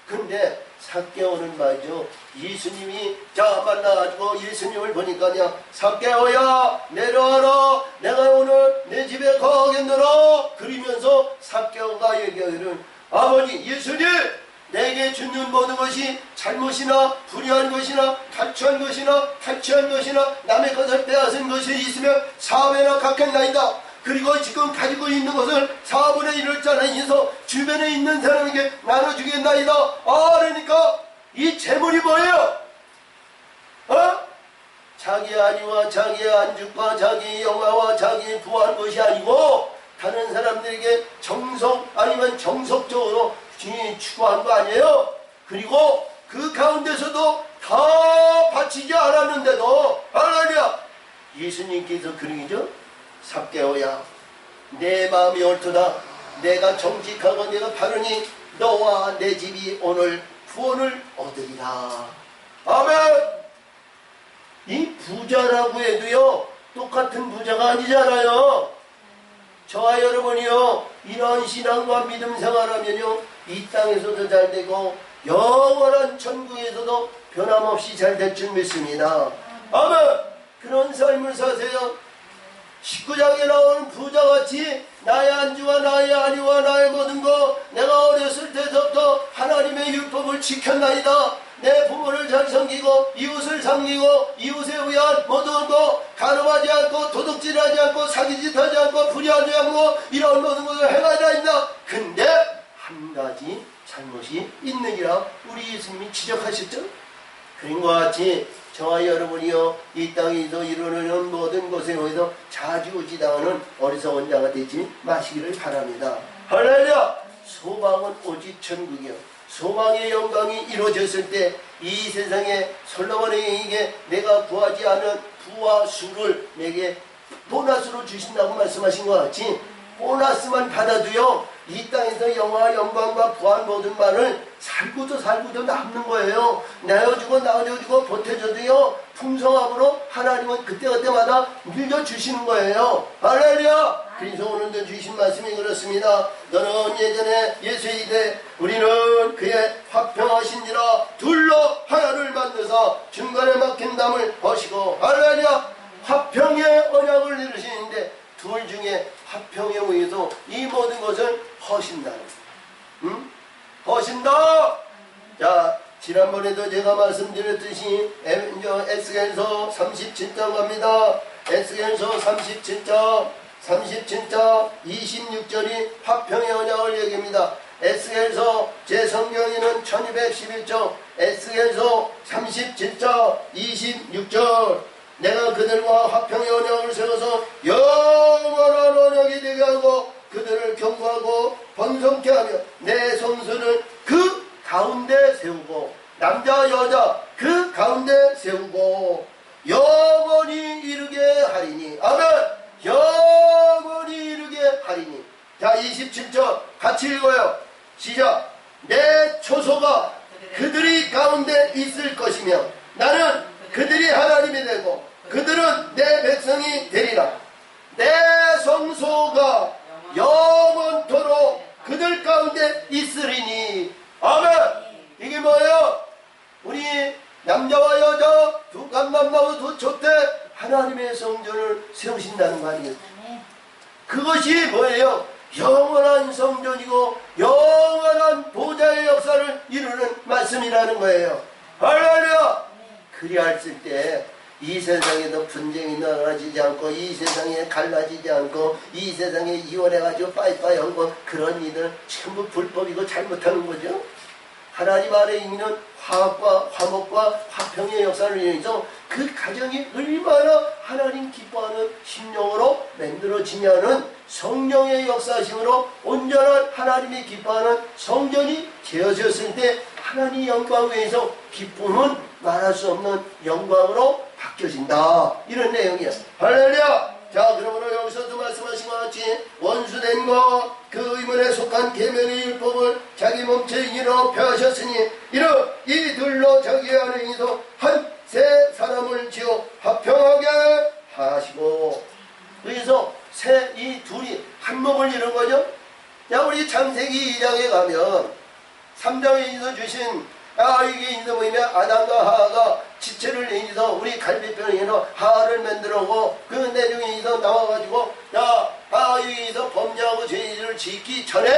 근데 삭개오는 말이죠, 예수님이 만나가지고 예수님을 보니까요, 삭개오야 내려와라, 내가 오늘 내 집에 거하겠노라. 그러면서 삭개오가 얘기하기를, 아버지 예수님, 내게 주는 모든 것이 잘못이나 불의한 것이나 탈취한 것이나 남의 것을 빼앗은 것이 있으면 4배나 갚겠나이다. 그리고 지금 가지고 있는 것을 4분의 1을 잘라서 주변에 있는 사람에게 나눠주겠나이다. 그러니까 이 재물이 뭐예요? 자기 안위와 자기 안죽과 자기 영화와 자기 부한 것이 아니고 다른 사람들에게 정성 아니면 정석적으로 추구한 거 아니에요? 그리고 그 가운데서도 다 바치지 않았는데도 하나님 예수님께서 그러기죠. 삭개오야, 내 마음이 옳도다. 내가 정직하고 내가 바르니 너와 내 집이 오늘 구원을 얻으리라. 아멘. 이 부자라고 해도요, 똑같은 부자가 아니잖아요. 저와 여러분이요, 이런 신앙과 믿음 생활하면요, 이 땅에서도 잘 되고 영원한 천국에서도 변함없이 잘 될 줄 믿습니다. 아멘. 그런 삶을 사세요. 19장에 나오는 부자같이 나의 안주와 나의 안위와 나의 모든 것, 내가 어렸을 때부터 하나님의 율법을 지켰나이다. 내 부모를 잘 섬기고 이웃을 섬기고 이웃에 위한 모든 것, 가늠하지 않고 도둑질하지 않고 사기짓 하지 않고 불의하지 않고 이런 모든 것을 행하자입니다. 근데 한 가지 잘못이 있느니라 우리 예수님이 지적하셨죠. 그런 것 같이 저와 여러분이요, 이 땅에서 이루는 모든 것에 의해서 좌지우지당하는 어리석은 자가 되지 마시기를 바랍니다. 할렐루야. 소망은 오직 천국이요, 소망의 영광이 이루어졌을 때 이 세상에 솔로몬에게 내가 구하지 않은 부와 수를 내게 보너스로 주신다고 말씀하신 것 같이 보너스만 받아도요, 이 땅에서 영화 영광과 부한 모든 말을 살고도 남는 거예요. 내어주고 나눠주고 보태줘도요, 풍성함으로 하나님은 그때그때마다 밀려주시는 거예요. 할렐루야. 그래서 오늘도 주신 말씀이 그렇습니다. 너는 예전에 예수의 이대 우리는 그의 화평하신지라 둘로 하나를 만드사 중간에 막힌 담을 버시고, 할렐루야. 화평의 언약을 이루시는데 둘 중에 화평에 의해서 이 모든 것을 허신다. 허신다. 자, 지난번에도 제가 말씀드렸듯이 에스겔서 37장 갑니다. 에스겔서 37장 37장 26절이 화평의 언약을 얘기합니다. 에스겔서 제 성경에는 1211장 에스겔서 37장 26절 내가 그들과 화평의 언약을 세워서 영원한 언약이 되게 하고 그들을 경고하고 번성케 하며 내 성수를 그 가운데 세우고 남자 여자 그 가운데 세우고 영원히 이르게 하리니 아멘. 영원히 이르게 하리니. 자 27절 같이 읽어요. 시작. 내 초소가 그들이 가운데 있을 것이며 나는 그들이 하나님이 되고 그들은 내 백성이 되리라. 내 성소가 영원토록 그들 가운데 있으리니. 아멘. 이게 뭐예요? 우리 남자와 여자 두 감남나무 두 촛대 하나님의 성전을 세우신다는 말이에요. 그것이 뭐예요? 영원한 성전이고 영원한 보좌의 역사를 이루는 말씀이라는 거예요. 할렐루야. 그리하였을 때 이 세상에도 분쟁이 나가지지 않고 이 세상에 갈라지지 않고 이 세상에 이혼해가지고 빠이빠이 거 그런 일은 전부 불법이고 잘못하는 거죠. 하나님 아래 있는 화합과 화목과 화평의 역사를 위해서 그 가정이 얼마나 하나님 기뻐하는 심령으로 만들어지냐는 성령의 역사심으로 온전한 하나님이 기뻐하는 성전이 지어졌을 때 하나님 영광 위에서 기쁨은 말할 수 없는 영광으로 바뀌어진다. 이런 내용이야. 할렐루야. 자, 그러므로 여기서도 말씀하신 것 같이 원수된 것 그 의문에 속한 계명의 율법을 자기 몸체 인으로 펴하셨으니 이러 이들로 자기 안에 있어 한 세 사람을 지어 화평하게 하시고. 그래서 이 둘이 한 몸을 이룬 거죠. 자, 우리 창세기 2장에 가면 3장에 있어 주신 이게 있어 보이면 아담과 하하가 지체를 내서 우리 갈비뼈에서 하하를 만들어고 그 내중에 있어 나와가지고 여기서 범죄하고 죄를 짓기 전에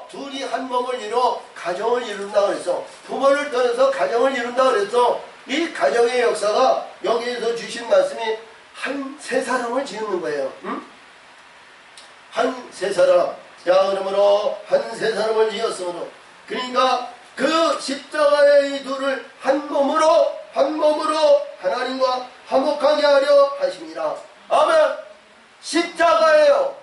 둘이 한 몸을 이루어 가정을 이룬다 그랬어. 부모를 떠나서 가정을 이룬다 그랬어. 이 가정의 역사가 여기에서 주신 말씀이 한 세 사람을 지으는 거예요. 응? 한 세 사람. 자, 그러므로 한 세 사람을 지었으므로 그러니까 그 십자가의 이 둘을 한 몸으로 하나님과 화목하게 하려 하십니다. 아멘. 십자가예요.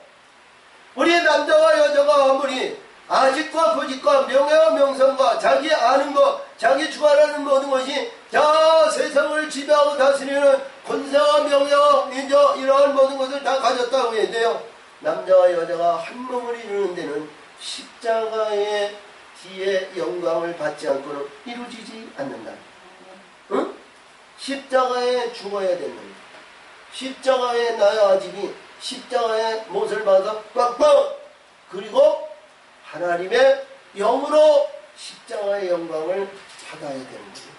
우리 남자와 여자가 아무리 아직과 거짓과 명예와 명성과 자기 아는 것, 자기 주관하는 모든 것이 세상을 지배하고 다스리는 권세와 명예와 인정 이러한 모든 것을 다 가졌다고 해야 돼요. 남자와 여자가 한 몸을 이루는 데는 십자가의 뒤에 영광을 받지 않고는 이루어지지 않는다. 응? 십자가에 죽어야 되는 거예요. 십자가에 나의 아집이 십자가의 못을 받아 꽉꽉 그리고 하나님의 영으로 십자가의 영광을 받아야 되는 거예요.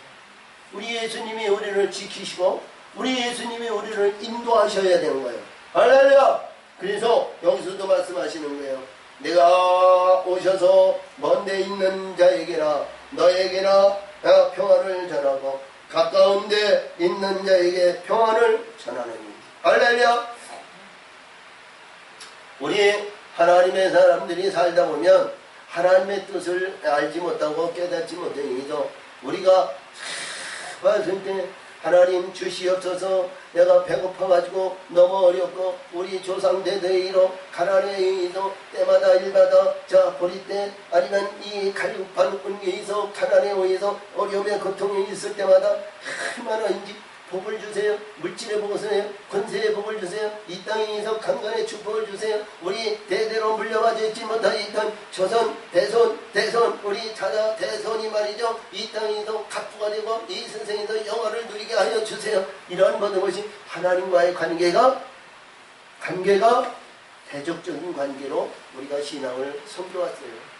우리 예수님이 우리를 지키시고 우리 예수님이 우리를 인도하셔야 되는 거예요. 할렐루야. 그래서 여기서도 말씀하시는 거예요. 내가 오셔서 먼데 있는 자에게나 너에게나 평안을 전하고 가까운 데 있는 자에게 평안을 전하느니. 할렐루야. 우리 하나님의 사람들이 살다 보면 하나님의 뜻을 알지 못하고 깨닫지 못해서 우리가 봤을 때 하나님 주시옵소서. 내가 배고파가지고 너무 어렵고 우리 조상 대대로 가난에 의해서 때마다 일마다 보리때 아니면 이 갈급한 은혜에서 가난에 의해서 어려움에 고통이 있을 때마다 얼마나인지 복을 주세요. 물질의 복을 주세요. 권세의 복을 주세요. 이 땅에 의해서 강간의 축복을 주세요. 우리 대대로 물려가지 있지 못하였던 조선 대손 우리 자자 대손이 말이죠. 이 땅에서 갑부가 되고 이 선생에서 영화를 누리게 하여 주세요. 이런 모든 것이 하나님과의 관계가 대적적인 관계로 우리가 신앙을 섬겨왔어요.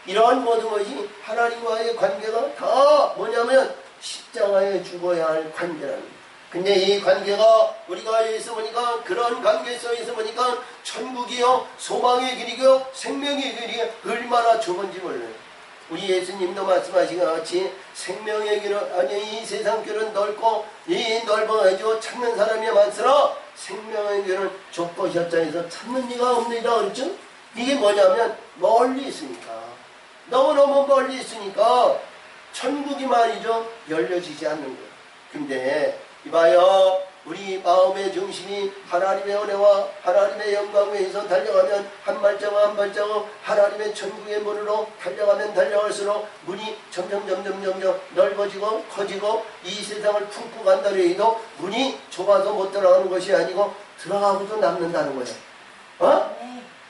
이러한 모든 것이 하나님과의 관계가 다 뭐냐면 십자가에 죽어야 할 관계라는 거예요. 근데 이 관계가 우리가 있으니까 그런 관계에 서 있으니까 천국이요 소망의 길이요 생명의 길이 얼마나 좁은지 몰라요. 우리 예수님도 말씀하신 것 같이 생명의 길은 아니 이 세상 길은 넓고 이 넓어가지고 찾는 사람이 많으나 생명의 길은 좁고 협자해서 찾는 이가 없느니라 그랬죠? 이게 뭐냐면 멀리 있으니까 너무너무 멀리 있으니까 천국이 말이죠 열려지지 않는 거예요. 근데 이봐요, 우리 마음의 중심이 하나님의 은혜와 하나님의 영광 위에서 달려가면 한 발자국 한 발자국 하나님의 천국의 문으로 달려가면 달려갈수록 문이 점점 넓어지고 커지고 이 세상을 품고 간다고 해도 문이 좁아서 못 들어가는 것이 아니고 들어가고도 남는다는 거예요. 어?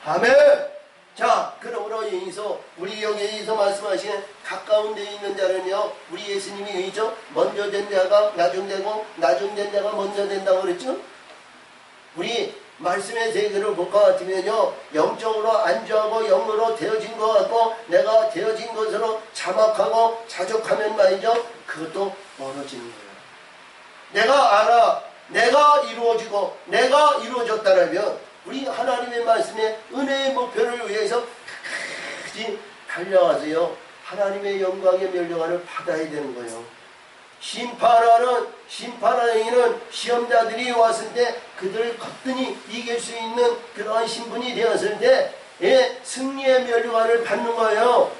아멘. 자, 그러므로 여기서 우리 여기서 말씀하신 가까운 데 있는 자는요, 우리 예수님이 의죠 먼저 된 자가 나중되고 나중된 자가 먼저 된다고 그랬죠? 우리 말씀의 세계를 볼 것 같으면요, 영적으로 안주하고 영으로 되어진 것 같고 내가 되어진 것으로 자막하고 자족하면 말이죠, 그것도 멀어지는 거예요. 내가 알아, 내가 이루어지고 내가 이루어졌다라면 우리 하나님의 말씀에 은혜의 목표를 위해서 끝까지 달려가서요, 하나님의 영광의 멸류관을 받아야 되는 거예요. 심판하는 시험자들이 왔을 때 그들을 거뜬히 이길 수 있는 그러한 신분이 되었을 때 승리의 멸류관을 받는 거예요.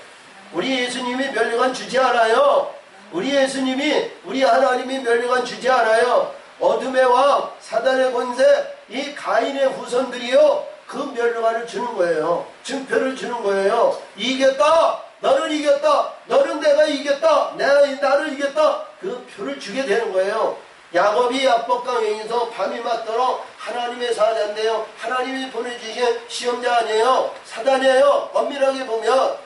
우리 예수님이 멸류관 주지 않아요. 우리 예수님이 우리 하나님이 멸류관 주지 않아요. 어둠의 왕 사단의 권세 이 가인의 후손들이요 그 멸류관을 주는 거예요. 증표를 주는 거예요. 이겼다, 너는 이겼다, 너는 내가 이겼다, 내가 나를 이겼다, 그 표를 주게 되는 거예요. 야곱이 압박강에서 밤이 맞도록 하나님의 사자인데요, 하나님이 보내주신 시험자 아니에요, 사단이에요. 엄밀하게 보면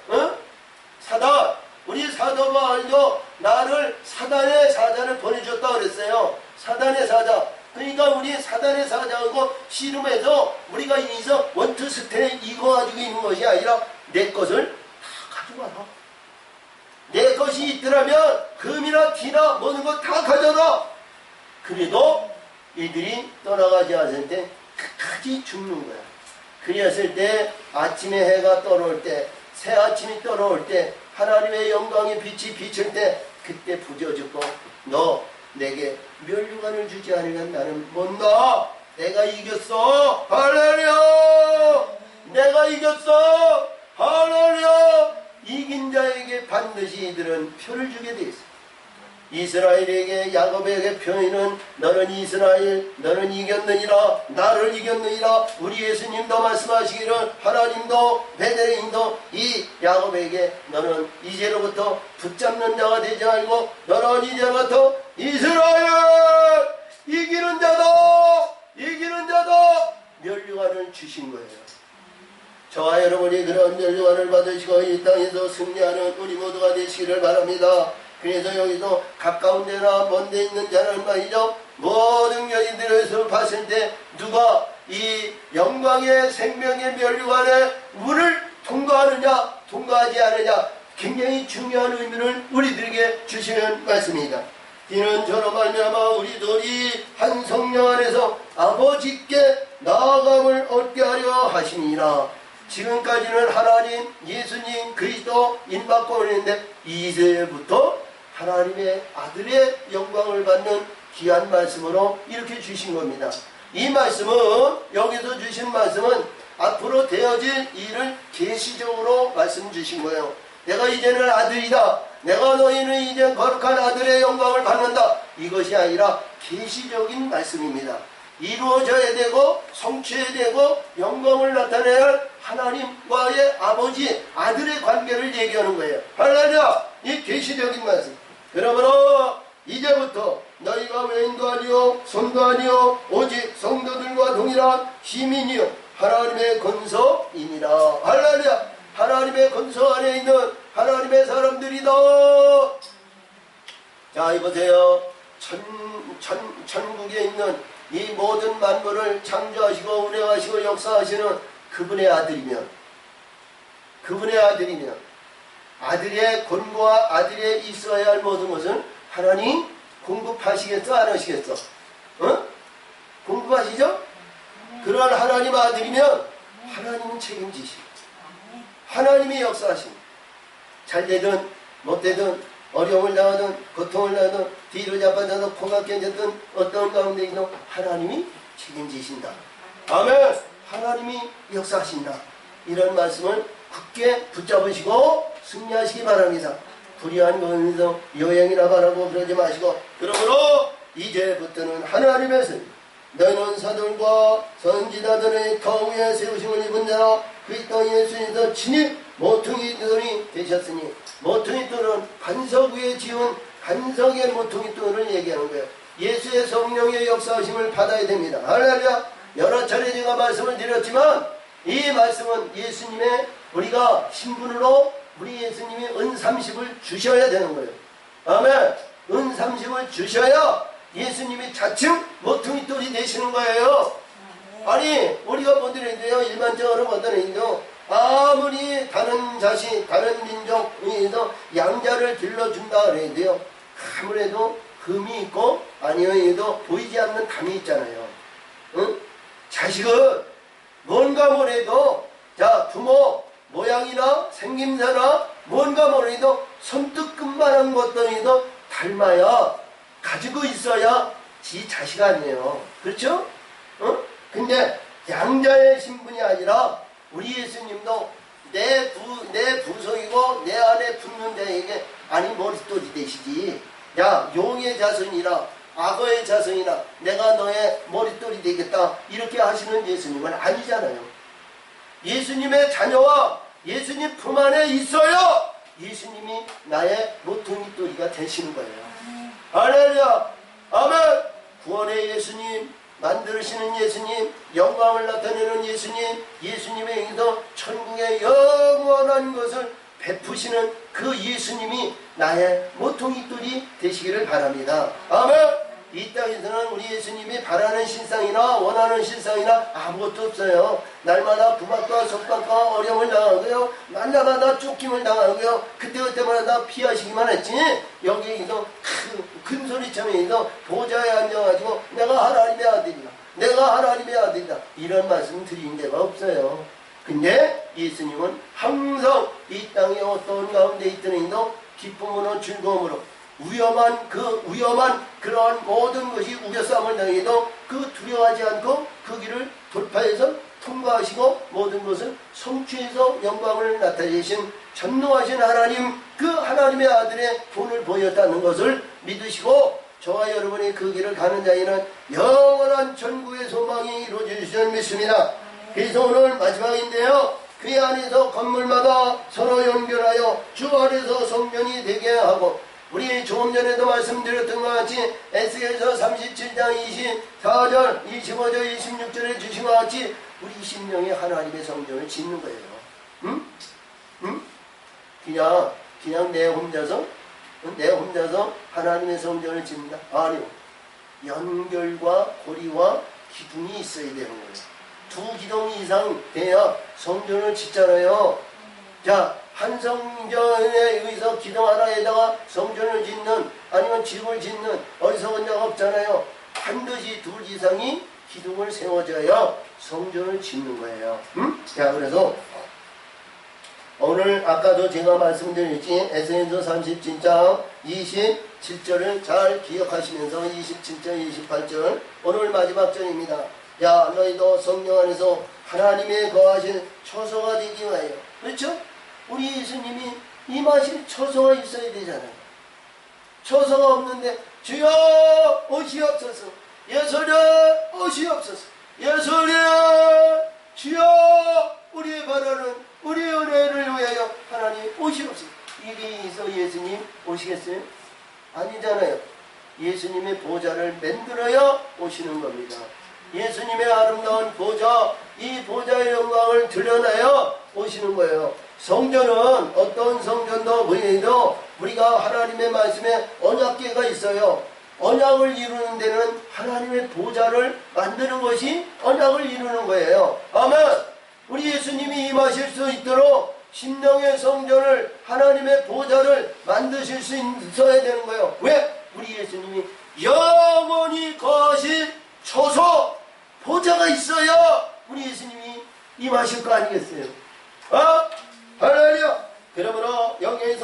사단, 우리 사도 바울도 나를 사단의 사자를 보내줬다 그랬어요. 사단의 사자. 그러니까 우리 사단의 사자하고 씨름해서 우리가 여기서 원투스텐에 이거가지고 있는 것이 아니라 내 것을 다 가져가라. 내 것이 있더라면 금이나 티나 모든 것 다 가져라. 그래도 이들이 떠나가지 않을 때 끝까지 죽는 거야. 그랬을 때 아침에 해가 떠오를 때, 새 아침이 떠오를 때, 하나님의 영광의 빛이 비칠 때 그때 부져죽고 너 내게 멸류관을 주지 않으면 나는 못 나. 내가 이겼어. 할렐루야. 내가 이겼어. 할렐루야. 이긴 자에게 반드시 이들은 표를 주게 돼 있어. 이스라엘에게 야곱에게 표현은 너는 이스라엘 너는 이겼느니라 나를 이겼느니라. 우리 예수님도 말씀하시기를 하나님도 베드레인도 이 야곱에게 너는 이제로부터 붙잡는 자가 되지 말고 너는 이제부터 이스라엘 이기는 자다 이기는 자다 멸류관을 주신 거예요. 저와 여러분이 그런 멸류관을 받으시고 이 땅에서 승리하는 우리 모두가 되시기를 바랍니다. 그래서 여기도 가까운 데나 먼 데 있는 자는 말이죠, 모든 여인들에서 봤을 때 누가 이 영광의 생명의 멸류관의 문을 통과하느냐 통과하지 않느냐 굉장히 중요한 의미를 우리들에게 주시는 말씀입니다. 이는 저로 말미암아 우리들이 한 성령 안에서 아버지께 나아감을 얻게 하려 하시니라. 지금까지는 하나님, 예수님, 그리스도 인받고 있는데 이제부터 하나님의 아들의 영광을 받는 귀한 말씀으로 이렇게 주신 겁니다. 이 말씀은 여기서 주신 말씀은 앞으로 되어질 일을 계시적으로 말씀 주신 거예요. 내가 이제는 아들이다. 내가 너희는 이제 거룩한 아들의 영광을 받는다. 이것이 아니라 계시적인 말씀입니다. 이루어져야 되고 성취해야 되고 영광을 나타내야 할 하나님과의 아버지 아들의 관계를 얘기하는 거예요. 할렐루야. 이 계시적인 말씀. 그러므로 이제부터 너희가 외인도 아니요 손도 아니요 오직 성도들과 동일한 시민이요 하나님의 권소이니라. 할렐루야. 하나님의 권소 안에 있는 하나님의 사람들이다. 자, 이보세요. 천국에 있는 이 모든 만물을 창조하시고 운행하시고 역사하시는 그분의 아들이면 아들의 권고와 아들의 있어야 할 모든 것은 하나님 공급하시겠어 안 하시겠어? 공급하시죠? 그러한 하나님 아들이면 하나님은 책임지시고 하나님이 역사하십니다. 잘 되든 못되든 어려움을 당하든 고통을 당하든 뒤로 자빠져서 코가 깨졌든 어떤 가운데 있는 하나님이 책임지신다. 아멘. 하나님이 역사하신다. 이런 말씀을 굳게 붙잡으시고 승리하시기 바랍니다. 불의한 거에서 여행이나 바라고 그러지 마시고, 그러므로 이제부터는 하나님의 선, 너희는 사들과 선지자들의 터 위에 세우심을 입은 자라 그리스도 예수님께서 친히 모퉁이 돌이 되셨으니, 모퉁이 돌은 반석 위에 지은 반석의 모퉁이 돌을 얘기하는 거예요. 예수의 성령의 역사하심을 받아야 됩니다. 할렐루야. 여러 차례 제가 말씀을 드렸지만 이 말씀은 예수님의 우리가 신분으로 우리 예수님이 은 30을 주셔야 되는 거예요. 아멘. 은 30을 주셔야 예수님이 자칭 모퉁이 돌이 되시는 거예요. 아니 우리가 뭐더라도요, 일반적으로 뭐더라도 아무리 다른 자식 다른 민족에서 양자를 길러준다 그래도요, 아무래도 금이 있고 아니어도 보이지 않는 담이 있잖아요. 응? 자식은 뭔가 뭐래도 자 부모 모양이나 생김새나 뭔가 뭐래도 손톱끝만한 것들이도 닮아야 가지고 있어야 지 자식 아니에요. 그렇죠? 근데 양자의 신분이 아니라 우리 예수님도 내 부속이고 내 안에 붙는 자에게 아니 머릿돌이 되시지, 야 용의 자손이라 악어의 자손이라 내가 너의 머릿돌이 되겠다 이렇게 하시는 예수님은 아니잖아요. 예수님의 자녀와 예수님 품 안에 있어야 예수님이 나의 모퉁이돌이가 되시는 거예요. 할렐루야. 아멘. 구원의 예수님, 만드시는 예수님, 영광을 나타내는 예수님, 예수님에 의해서 천국의 영원한 것을 베푸시는 그 예수님이 나의 모퉁이돌이 되시기를 바랍니다. 아멘. 이 땅에서는 우리 예수님이 바라는 신상이나 원하는 신상이나 아무것도 없어요. 날마다 구박과 속박과 어려움을 당하고요, 날마다 쫓김을 당하고요, 그때마다 피하시기만 했지, 여기서 큰 소리치면서 보좌에 앉아가지고 내가 하나님의 아들이다, 내가 하나님의 아들이다 이런 말씀 드린 데가 없어요. 근데 예수님은 항상 이 땅에 어떤 가운데 있더니도 기쁨으로 즐거움으로 위험한 그러한 모든 것이 우겨싸움을 당해도 그 두려워하지 않고 그 길을 돌파해서 통과하시고 모든 것을 성취해서 영광을 나타내신 전능하신 하나님, 그 하나님의 아들의 본을 보였다는 것을 믿으시고 저와 여러분이 그 길을 가는 자에는 영원한 천국의 소망이 이루어질 줄 믿습니다. 그래서 오늘 마지막인데요, 그 안에서 건물마다 서로 연결하여 주 안에서 성전이 되게 하고, 우리 조금 전에도 말씀드렸던 것 같이 에스겔서 37장 24절 25절 26절에 주신 것 같이 우리 심령이 하나님의 성전을 짓는 거예요. 응? 응? 그냥 내 혼자서 하나님의 성전을 짓는다? 아니요. 연결과 고리와 기둥이 있어야 되는 거예요. 두 기둥 이상 돼야 성전을 짓잖아요. 자, 한 성전에 의해서 기둥 하나에다가 성전을 짓는 아니면 집을 짓는 어리석은 없잖아요. 반드시 둘 이상이 기둥을 세워줘야 성전을 짓는 거예요. 응? 자, 그래서 오늘 아까도 제가 말씀드렸지, 에스겔서 37장 27절을 잘 기억하시면서 27절 28절 오늘 마지막 절입니다. 야, 너희도 성령 안에서 하나님의 거하신 처소가 되기 위하여. 그렇죠? 우리 예수님이 임하실 처소가 있어야 되잖아요. 처소가 없는데 주여 오시옵소서, 예수여 오시옵소서, 예수여 주여 우리의 바라는 우리 은혜를 위하여 하나님 오시옵소서. 이리서 예수님 오시겠어요? 아니잖아요. 예수님의 보좌를 만들어야 오시는 겁니다. 예수님의 아름다운 보좌, 이 보좌의 영광을 드러내어 오시는 거예요. 성전은 어떤 성전도 뭐예요? 우리가 하나님의 말씀에 언약궤가 있어요. 언약을 이루는 데는 하나님의 보좌를 만드는 것이 언약을 이루는 거예요. 아멘. 우리 예수님이 임하실 수 있도록 심령의 성전을, 하나님의 보좌를 만드실 수 있어야 되는 거예요. 왜? 우리 예수님이 영원히 거하실 처소, 보좌가 있어야 우리 예수님이 임하실 거 아니겠어요? 할렐루야. 그러므로 여기에서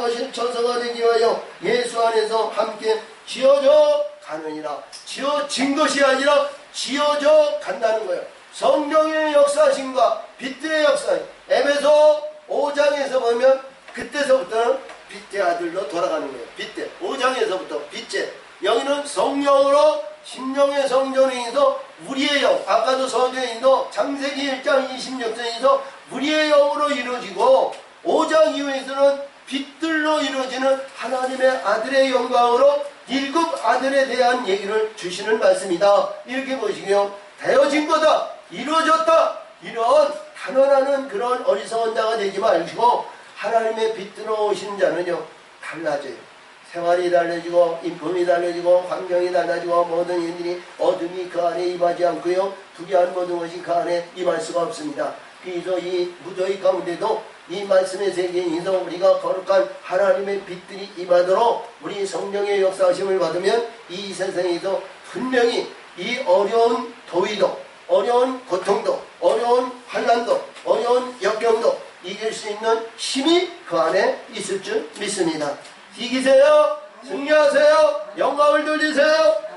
거룩하신 처소가 되기 위하여 예수 안에서 함께 지어져 가느니라. 지어진 것이 아니라 지어져 간다는 거예요. 성령의 역사심과 빛들의 역사. 에베소 5장에서 보면 그때서부터는 빛의 아들로 돌아가는 거예요. 빛의 5장에서부터 빛의, 여기는 성령으로 심령의 성전에서 우리의 영, 아까도 서두에서 창세기 1장 26절에서 우리의 영으로 이루어지고 5장 이후에서는 빛들로 이루어지는 하나님의 아들의 영광으로 일곱 아들에 대한 얘기를 주시는 말씀이다. 이렇게 보시고요. 되어진 거다, 이루어졌다, 이런 단언하는 그런 어리석은 자가 되지 마시고 하나님의 빛으로 오신 자는요 달라져요. 생활이 달라지고 인품이 달라지고 환경이 달라지고 모든 일들이 어둠이 그 안에 임하지 않고요 두려운 모든 것이 그 안에 임할 수가 없습니다. 그래서 이 무더위 가운데도 이 말씀의 세계에서 우리가 거룩한 하나님의 빛들이 임하도록 우리 성령의 역사하심을 받으면 이 세상에서 분명히 이 어려운 더위도, 어려운 고통도, 어려운 환난도, 어려운 역경도 이길 수 있는 힘이 그 안에 있을 줄 믿습니다. 이기세요, 승리하세요, 영광을 돌리세요.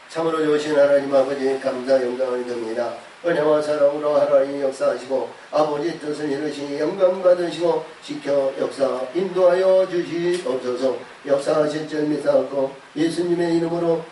참으로 좋으신 하나님 아버지 감사 영광을 드립니다. 은혜와 사랑으로 하나님 역사하시고 아버지 뜻을 이루시니 영광 받으시고 지켜 역사 인도하여 주시옵소서. 역사하실 줄 믿사옵고 예수님의 이름으로